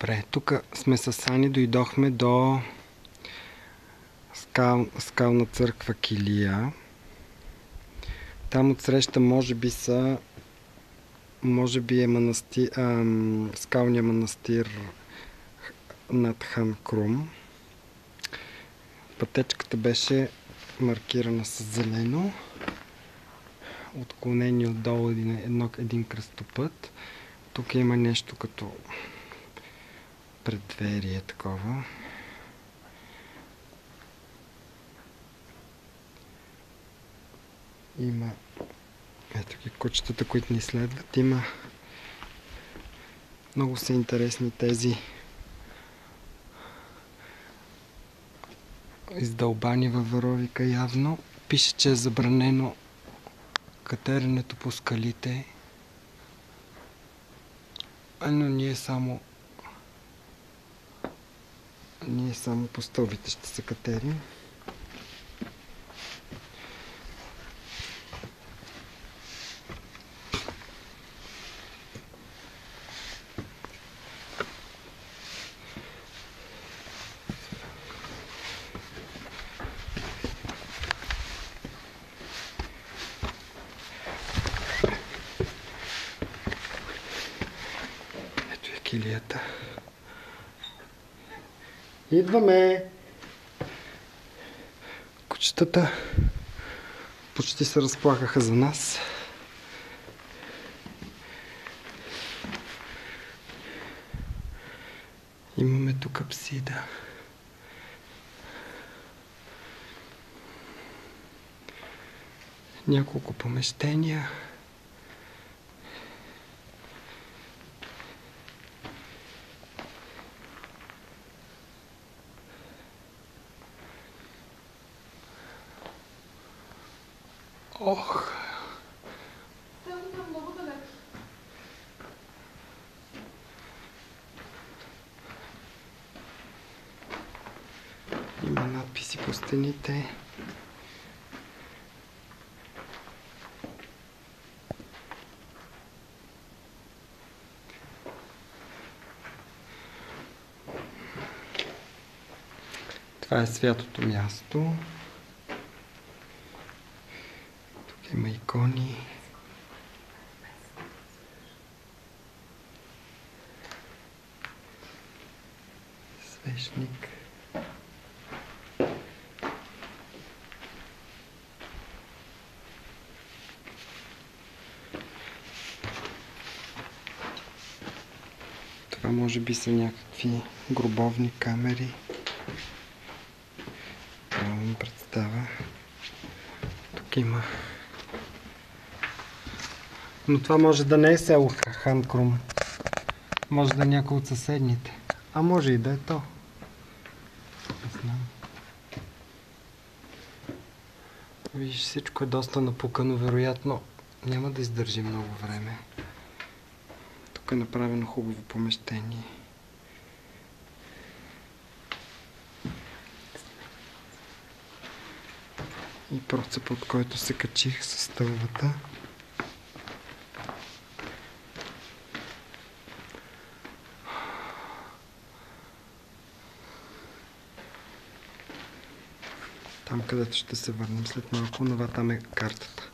Добре, тук сме с Ани, дойдохме до скална църква Килия. Там отсреща може би е скалния манастир над Хан Крум. Пътечката беше маркирана с зелено. Отклонени отдолу един кръстопът. Тук има нещо като предверие такова. Има ето ги кучетата, които ни следват. Има много са интересни тези издълбани във варовика явно. Пише, че е забранено катеренето по скалите. Но ние само по стълбите ще се катерим. Ето е килията. Идваме! Кучетата почти се разплакаха за нас. Имаме тук апсида. Няколко помещения. Ох! Има надписи по стените. Това е святото място. Тук има икони. Свещник. Това може би са някакви гробовни камери. Нямам представа. Тук има. Но това може да не е село Хан Крум. Може да е някой от съседните. А може и да е то. Не знам. Виж, всичко е доста напукано. Вероятно няма да издържи много време. Тук е направено хубаво помещение. И процеп, от който се качих с стълбата. Там, където ще се върнем след малко, това там е картата.